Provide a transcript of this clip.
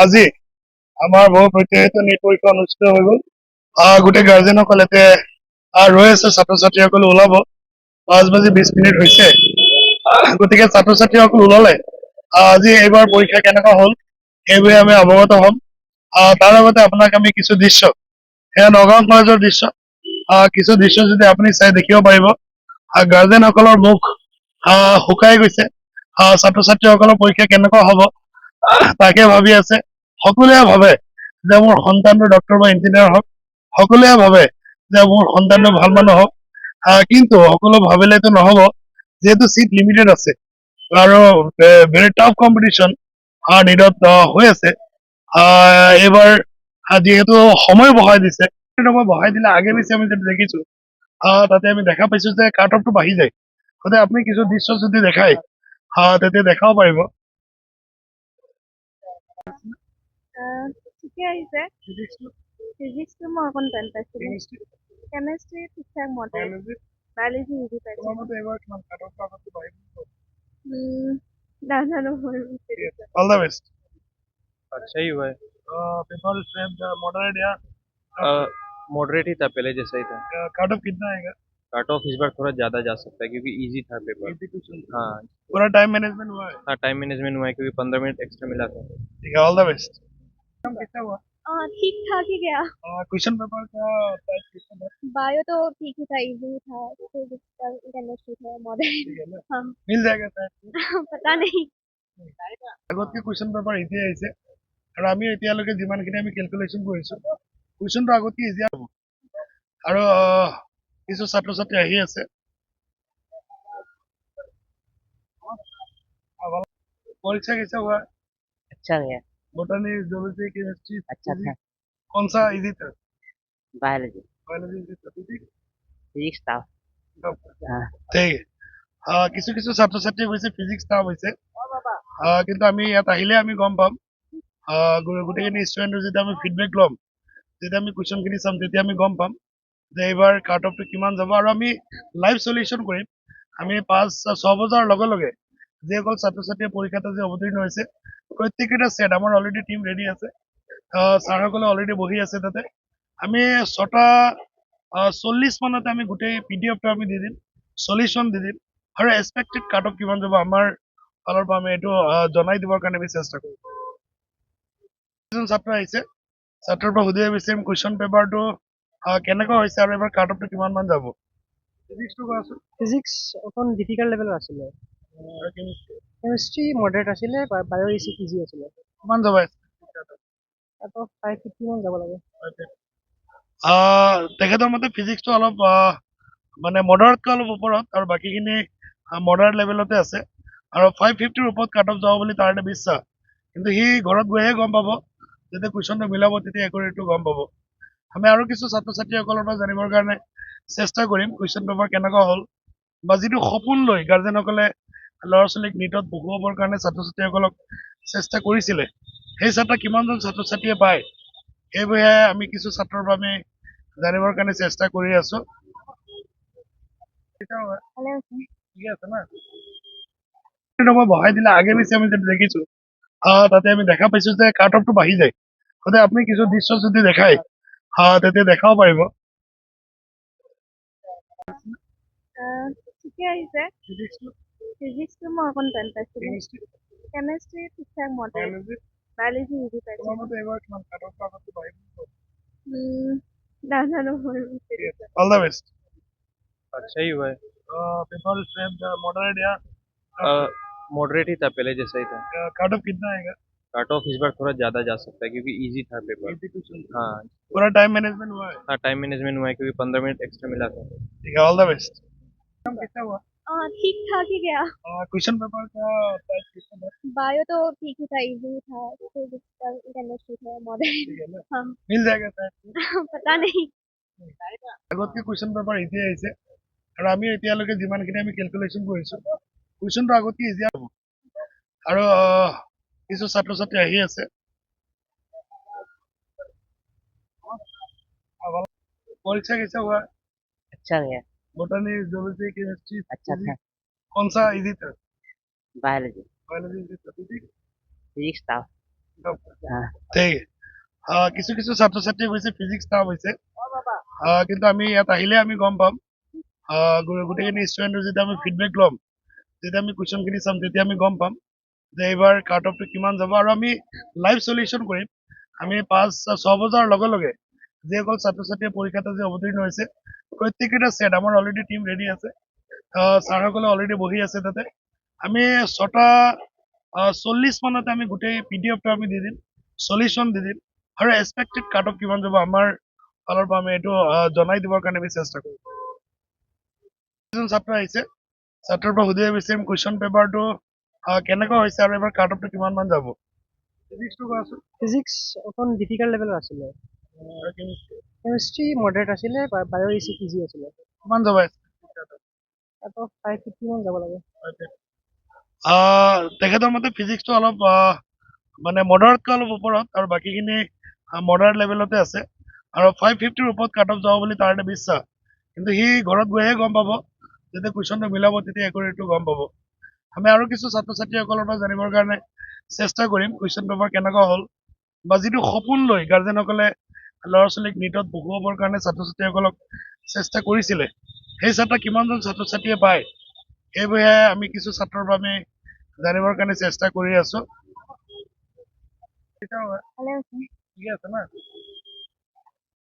আজি আমাৰ বহু প্ৰত্যাশিত নীট পৰীক্ষা অনুষ্ঠিত হৈ গ'ল। গোটেই গাৰ্জেনসকল ইয়াতে ৰৈ আছে, ছাত্ৰ ছাত্ৰীসকল ওলাব। 5:20 হৈছে। গতিকে ছাত্ৰ ছাত্ৰীসকল ওলালে আজি এইবাৰ পৰীক্ষা কেনেকুৱা হ'ল সেইবোৰে আমি অৱগত হ'ম। তাৰ লগতে আপোনাক আমি কিছু দৃশ্য, সেয়া নগাঁও কলেজৰ দৃশ্য, কিছু দৃশ্য যদি আপুনি চাই দেখিব পাৰিব। গাৰ্জেনসকলৰ মুখ শুকাই গৈছে। ছাত্ৰ ছাত্ৰীসকলৰ পৰীক্ষা কেনেকুৱা হ'ব তাকে ভাবি আছে। সকলোৱে ভাবে যে মোৰ সন্তানটো ডক্টৰ বা ইঞ্জিনিয়াৰ হওক, সকলোৱে ভাবে যে মোৰ সন্তানটো ভাল মানুহ হওক। কিন্তু সকলো ভাবিলেতো নহব, যিহেতু চিট লিমিটেড আছে আৰু ভেৰি টাফ কম্পিটিশ্যন নিটত হৈ আছে। এইবাৰ যিহেতু সময় বঢ়াই দিছে, সময় বঢ়াই দিলে আগে পিছে আমি যদি দেখিছো তাতে আমি দেখা পাইছো যে কাট অফটো বাঢ়ি যায়। গতিকে আপুনি কিছু দৃশ্য যদি দেখায় তেতিয়া দেখাব পাৰিব। ঠিকে আহিছে। ফিজিক্সটো মই অকণ টান পাইছিলোঁ। কেমেষ্ট্ৰি ঠিক ঠাক মডাৰেট। বায়'লজি ইজি পাইছোঁ। নাজানো মই। All the best. अच्छा ही हुआ है। पेपर मॉडरेट या मॉडरेट ही था, पहले जैसा ही था। कट ऑफ कितना आएगा? कट ऑफ इस बार थोड़ा ज़्यादा जा सकता है क्योंकि इजी था पेपर। हाँ पूरा टाइम मैनेजमेंट हुआ है? हाँ, टाइम मैनेजमेंट हुआ है क्योंकि 15 मिनट एक्स्ट्रा मिला था। ठीक है, ऑल द बेस्ट। कैसा हुआ? ठीक ठाक ही गया। क्वेश्चन पेपर का टाइप कितना था? बायो तो ठीक ही था, इजी था। फिजिक्स का केमिस्ट्री था मॉडरेट। ठीक है ना? हाँ। मिल जाएगा शायद। पता नहीं। আগতকে কুৱেশ্যন পেপাৰ ইজি আহিছে আৰু আমি এতিয়ালৈকে যিমানখিনি আমি কেলকুলেশ্যন কৰিছোঁ কুৱেশ্যনটো আগতকে ইজি হ'ব আৰু কিছু ছাত্ৰ ছাত্ৰী আহি আছে। परीक्षा कैसा हुआ? अच्छा गया। बोटनी, ज्योग्राफी, केमिस्ट्री, अच्छा था। कौन सा इजी था? बायोलॉजी। बायोलॉजी इजी था। फिजिक्स था। हाँ। ঠিক কিছু কিছু ছাত্ৰ ছাত্ৰীয়ে কৈছে ফিজিক্স টাফ হৈছে, কিন্তু আমি ইয়াত আহিলে আমি গম পাম। গোটেইখিনি ষ্টুডেণ্টৰ যেতিয়া আমি ফিডবেক ল'ম, যেতিয়া আমি কুৱেশ্যনখিনি চাম, তেতিয়া আমি গম পাম যে এইবাৰ কাট অফটো কিমান যাব আৰু আমি লাইভ চলিউশ্যন কৰিম। আমি 5-6 বজাৰ লগে লগে যিসকল ছাত্ৰ ছাত্ৰীয়ে পৰীক্ষাত আজি অৱতীৰ্ণ হৈছে প্ৰত্যেককেইটা ছেট আমাৰ অলৰেডি টিম ৰেডি আছে। ছাৰসকলে অলৰেডি বহি আছে তাতে। আমি 6:40 মানতে আমি গোটেই PDF-টো আমি দি দিম, চলিউশ্যন দি দিম আৰু এক্সপেক্টেড কাট অফ কিমান যাব আমাৰ ফালৰ পৰা আমি এইটো জনাই দিবৰ কাৰণে আমি চেষ্টা কৰিম। এজন ছাত্ৰ আহিছে, ছাত্ৰৰ পৰা সুধিব বিচাৰিম কুৱেশ্যন পেপাৰটো কেনেকুৱা হৈছে আৰু এবাৰ কাট অফটো কিমান মান যাব? ফিজিক্সটো কোৱাচোন। ফিজিক্স অকণ ডিফিকাল্ট লেভেলৰ আছিলে। কেমিষ্ট্ৰি মডাৰেট আছিলে, বায়ো ইজি আছিলে। কিমান যাব? আকৌ 550 মান যাব লাগে। তেখেতৰ মতে ফিজিক্সটো অলপ মানে মডাৰেটকৈ অলপ ওপৰত আৰু বাকীখিনি মডাৰেট লেভেলতে আছে আৰু 550ৰ ওপৰত কাট অফ যাব বুলি তাৰ এটা বিশ্বাস। কিন্তু সি ঘৰত গৈহে গম পাব, যেতিয়া কুৱেশ্যনটো মিলাব তেতিয়া একুৰেটটো গম পাব। আমি আৰু কিছু ছাত্ৰ ছাত্ৰীসকলৰ পৰা জানিবৰ কাৰণে চেষ্টা কৰিম কুৱেশ্যন পেপাৰ কেনেকুৱা হ'ল বা যিটো সপোন লৈ গাৰ্জেনসকলে ল'ৰা ছোৱালীক নীটত পঢ়ুৱাবৰ কাৰণে ছাত্ৰ ছাত্ৰীসকলক চেষ্টা কৰিছিলে, সেই ছাত্ৰ কিমানজন ছাত্ৰ ছাত্ৰীয়ে পায় সেইবোৰে আমি কিছু ছাত্ৰৰ পৰা আমি জানিবৰ কাৰণে চেষ্টা কৰি আছো। ঠিকে আছে না? সময় বঢ়াই দিলে আগে পিছে আমি যদি দেখিছো তাতে আমি দেখা পাইছো যে কাট অফটো বাঢ়ি যায়। গতিকে আপুনি কিছু দৃশ্য যদি দেখায় তেতিয়া দেখাব পাৰিব। ঠিকে আহিছে। ফিজিক্সটো মই অকণ টান পাইছিলোঁ। কেমেষ্ট্ৰি ঠিক ঠাক মডাৰেট। বায়'লজি ইজি পাইছোঁ। নাজানো মই। All the best. अच्छा ही हुआ है। पेपर मॉडरेट या मॉडरेट ही था, पहले जैसा ही था। कट ऑफ कितना आएगा? कट ऑफ इस बार थोड़ा ज़्यादा जा सकता है क्योंकि इजी था पेपर। हाँ पूरा टाइम मैनेजमेंट हुआ है? हाँ, टाइम मैनेजमेंट हुआ है क्योंकि 15 मिनट एक्स्ट्रा मिला था। ठीक है, ऑल द बेस्ट। कैसा हुआ? ठीक ठाक ही गया। क्वेश्चन पेपर का टाइप कितना था? बायो तो ठीक ही था, इजी था। फिजिक्स का केमिस्ट्री था मॉडरेट। ठीक है ना? हाँ। मिल जाएगा शायद। पता नहीं। আগতকে কুৱেশ্যন পেপাৰ ইজি আহিছে আৰু আমি এতিয়ালৈকে যিমানখিনি আমি কেলকুলেশ্যন কৰিছোঁ কুৱেশ্যনটো আগতকে ইজি হ'ব আৰু কিছু ছাত্ৰ ছাত্ৰী আহি আছে। परीक्षा कैसा हुआ? अच्छा गया। बोटनी, ज्योग्राफी, केमिस्ट्री, अच्छा था। कौन सा इजी था? बायोलॉजी। बायोलॉजी इजी था। फिजिक्स था। हाँ ঠিক কিছু কিছু ছাত্ৰ ছাত্ৰীয়ে কৈছে ফিজিক্স টাফ হৈছে কিন্তু আমি ইয়াত আহিলে আমি গম পাম গোটেইখিনি ষ্টুডেণ্টৰ যেতিয়া আমি ফিডবেক ল'ম যেতিয়া আমি কুৱেশ্যনখিনি চাম তেতিয়া আমি গম পাম যে এইবাৰ কাট অফটো কিমান যাব আৰু আমি লাইভ চলিউশ্যন কৰিম আমি 5-6 বজাৰ লগে লগে যিসকল ছাত্ৰ ছাত্ৰীয়ে পৰীক্ষাত আজি অৱতীৰ্ণ হৈছে প্ৰত্যেককেইটা ছেট আমাৰ অলৰেডি টিম ৰেডি আছে ছাৰসকলে অলৰেডি বহি আছে তাতে আমি 6:40 মানতে আমি গোটেই PDF টো আমি দি দিম চলিউশ্যন দি দিম আৰু এক্সপেক্টেড কাট অফ কিমান যাব আমাৰ ফালৰ পৰা আমি এইটো জনাই দিবৰ কাৰণে আমি চেষ্টা কৰিম এজন ছাত্ৰ আহিছে ছাত্ৰৰ পৰা সুধিব বিচাৰিম কুৱেশ্যন পেপাৰটো কেনেকুৱা হৈছে আৰু এবাৰ কাট অফটো কিমান মান যাব ফিজিক্সটো কোৱাচোন ফিজিক্স অকণ ডিফিকাল্ট লেভেলৰ আছিলে কেমিষ্ট্ৰি মডাৰেট আছিলে বায়' ইজি আছিলে কিমান যাব আকৌ 550 মান যাব লাগে তেখেতৰ মতে ফিজিক্সটো অলপ মানে মডাৰেটকৈ অলপ ওপৰত আৰু বাকীখিনি মডাৰেট লেভেলতে আছে আৰু 550ৰ ওপৰত কাট অফ যাব বুলি তাৰ এটা বিশ্বাস কিন্তু সি ঘৰত গৈহে গম পাব যেতিয়া কুৱেশ্যনটো মিলাব তেতিয়া একুৰেটটো গম পাব আমি আৰু কিছু ছাত্ৰ ছাত্ৰীসকলৰ পৰা জানিবৰ কাৰণে চেষ্টা কৰিম কুৱেশ্যন পেপাৰ কেনেকুৱা হ'ল বা যিটো সপোন লৈ গাৰ্জেনসকলে ল'ৰা ছোৱালীক নীটত পঢ়ুৱাবৰ কাৰণে ছাত্ৰ ছাত্ৰীসকলক চেষ্টা কৰিছিলে সেই ছাত্ৰ কিমানজন ছাত্ৰ ছাত্ৰীয়ে পায় সেই বিষয়ে আমি কিছু ছাত্ৰৰ পৰা আমি জানিবৰ কাৰণে চেষ্টা কৰি আছো ভালে হৈছে ঠিকে আছে না